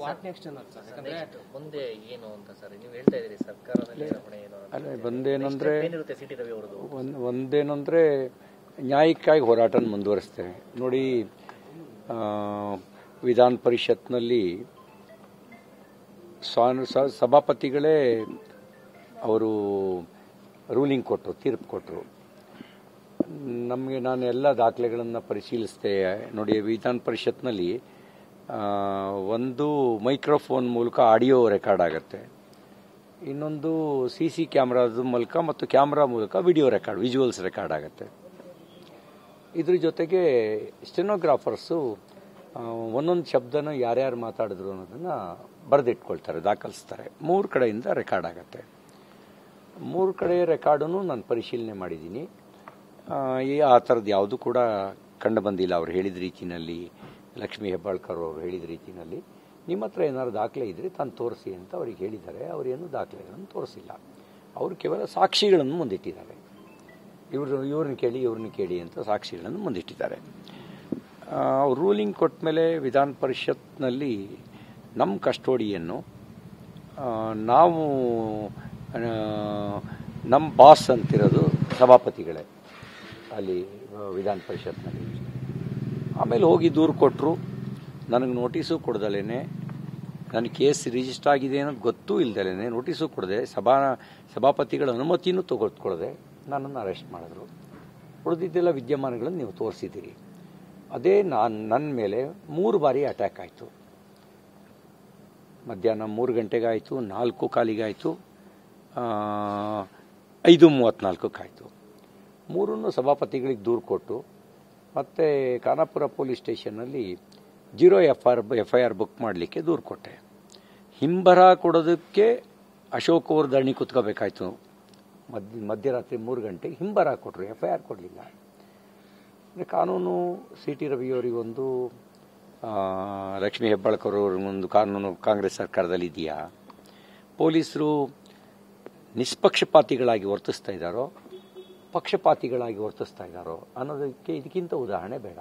What next ಅನ್ನೋದು sir, ಯಾಕಂದ್ರೆ ಮುಂದೆ ಏನು ಅಂತ ಸರ್ ನೀವು ಹೇಳ್ತಾ ಇದ್ದೀರಿ ಸರ್ಕಾರದಲ್ಲಿ ಹೊಣೆ ಏನು ಅಲ್ಲ, ಒಂದೇನಂದ್ರೆ ಏನಿರುತ್ತೆ ಸಿ ಟಿ ರವಿ ಅವರದು? ಒಂದೇನಂದ್ರೆ ನ್ಯಾಯಕ್ಕಾಗಿ ಹೋರಾಟ ಮುಂದುವರಿಸ್ತೇವೆ. ನೋಡಿ, ವಿಧಾನ ಪರಿಷತ್ನಲ್ಲಿ ಸಭಾಪತಿಗಳೇ ಅವರು ರೂಲಿಂಗ್ ಕೊಟ್ಟರು, ತೀರ್ಪು ಕೊಟ್ಟರು. ನಮಗೆ ನಾನು ಎಲ್ಲ ದಾಖಲೆಗಳನ್ನು ಪರಿಶೀಲಿಸಿದೆ. ನೋಡಿ, ವಿಧಾನ ಪರಿಷತ್ನಲ್ಲಿ ಒಂದು ಮೈಕ್ರೋಫೋನ್ ಮೂಲಕ ಆಡಿಯೋ ರೆಕಾರ್ಡ್ ಆಗುತ್ತೆ, ಇನ್ನೊಂದು CC ಕ್ಯಾಮ್ರಾದ ಮೂಲಕ ಮತ್ತು ಕ್ಯಾಮ್ರಾ ಮೂಲಕ ವಿಡಿಯೋ ರೆಕಾರ್ಡ್, ವಿಜುವಲ್ಸ್ ರೆಕಾರ್ಡ್ ಆಗುತ್ತೆ. ಇದ್ರ ಜೊತೆಗೆ ಸ್ಟೆನೋಗ್ರಾಫರ್ಸು ಒಂದೊಂದು ಶಬ್ದನ ಯಾರ್ಯಾರು ಮಾತಾಡಿದ್ರು ಅನ್ನೋದನ್ನು ಬರೆದಿಟ್ಕೊಳ್ತಾರೆ, ದಾಖಲಿಸ್ತಾರೆ. 3 ಕಡೆಯಿಂದ ರೆಕಾರ್ಡ್ ಆಗುತ್ತೆ. 3 ಕಡೆ ರೆಕಾರ್ಡನ್ನು ನಾನು ಪರಿಶೀಲನೆ ಮಾಡಿದ್ದೀನಿ. ಆ ಥರದ್ದು ಯಾವುದೂ ಕೂಡ ಕಂಡು ಬಂದಿಲ್ಲ. ಅವ್ರು ಹೇಳಿದ ರೀತಿಯಲ್ಲಿ, ಲಕ್ಷ್ಮೀ ಹೆಬ್ಬಾಳ್ಕರ್ ಅವರು ಹೇಳಿದ ರೀತಿಯಲ್ಲಿ. ನಿಮ್ಮ ಹತ್ರ ಏನಾದ್ರು ದಾಖಲೆ ಇದ್ದರೆ ತಾನು ತೋರಿಸಿ ಅಂತ ಅವ್ರಿಗೆ ಹೇಳಿದ್ದಾರೆ. ಅವರೇನು ದಾಖಲೆಗಳನ್ನು ತೋರಿಸಿಲ್ಲ. ಅವರು ಕೇವಲ ಸಾಕ್ಷಿಗಳನ್ನು ಮುಂದಿಟ್ಟಿದ್ದಾರೆ. ಇವ್ರನ್ನ ಕೇಳಿ ಅಂತ ಸಾಕ್ಷಿಗಳನ್ನು ಮುಂದಿಟ್ಟಿದ್ದಾರೆ. ಅವ್ರು ರೂಲಿಂಗ್ ಕೊಟ್ಟ ಮೇಲೆ ವಿಧಾನ ಪರಿಷತ್ನಲ್ಲಿ ನಮ್ಮ ಕಸ್ಟೋಡಿಯನ್ನು ನಾವು ನಮ್ಮ ಬಾಸ್ ಅಂತಿರೋದು ಸಭಾಪತಿಗಳೇ ಅಲ್ಲಿ ವಿಧಾನ ಪರಿಷತ್ನಲ್ಲಿ. ಆಮೇಲೆ ಹೋಗಿ ದೂರು ಕೊಟ್ಟರು. ನನಗೆ ನೋಟಿಸು ಕೊಡ್ದಲೇನೆ, ನನ್ನ ಕೇಸ್ ರಿಜಿಸ್ಟರ್ ಆಗಿದೆ ಅನ್ನೋದು ಗೊತ್ತೂ ಇಲ್ದಲೇನೆ, ನೋಟಿಸು ಕೊಡದೆ, ಸಭಾಪತಿಗಳ ಅನುಮತಿನೂ ತೆಗೆದುಕೊಳ್ಳದೆ ನನ್ನನ್ನು ಅರೆಸ್ಟ್ ಮಾಡಿದ್ರು. ಉಳಿದಿದ್ದೆಲ್ಲ ವಿದ್ಯಮಾನಗಳನ್ನು ನೀವು ತೋರಿಸಿದ್ದೀರಿ. ಅದೇ ನನ್ನ ಮೇಲೆ 3 ಬಾರಿ ಅಟ್ಯಾಕ್ ಆಯಿತು. ಮಧ್ಯಾಹ್ನ 3 ಗಂಟೆಗಾಯಿತು, 4:15 5:34 ಮೂರನ್ನು ಸಭಾಪತಿಗಳಿಗೆ ದೂರು ಕೊಟ್ಟು ಮತ್ತೆ ಖಾನಾಪುರ ಪೊಲೀಸ್ ಸ್ಟೇಷನ್ನಲ್ಲಿ 0 FIR ಬುಕ್ ಮಾಡಲಿಕ್ಕೆ ದೂರು ಕೊಟ್ಟೆ. ಹಿಂಬರ ಕೊಡೋದಕ್ಕೆ ಅಶೋಕ್ ಅವರು ಧರಣಿ ಕುತ್ಕೋಬೇಕಾಯ್ತು. ಮಧ್ಯರಾತ್ರಿ 3 ಗಂಟೆಗೆ ಹಿಂಬರ ಕೊಟ್ಟರು, FIR ಕೊಡಲಿಲ್ಲ. ಕಾನೂನು CT ರವಿಯವರಿಗೊಂದು, ಲಕ್ಷ್ಮೀ ಹೆಬ್ಬಾಳ್ಕರ್ ಅವ್ರಿಗೊಂದು ಕಾನೂನು ಕಾಂಗ್ರೆಸ್ ಸರ್ಕಾರದಲ್ಲಿ ಇದೆಯಾ? ಪೊಲೀಸರು ನಿಷ್ಪಕ್ಷಪಾತಿಗಳಾಗಿ ವರ್ತಿಸ್ತಾ ಇದ್ದಾರೋ, ಪಕ್ಷಪಾತಿಗಳಾಗಿ ವರ್ತಿಸ್ತಾ ಇದ್ದಾರೋ ಅನ್ನೋದಕ್ಕೆ ಇದಕ್ಕಿಂತ ಉದಾಹರಣೆ ಬೇಡ.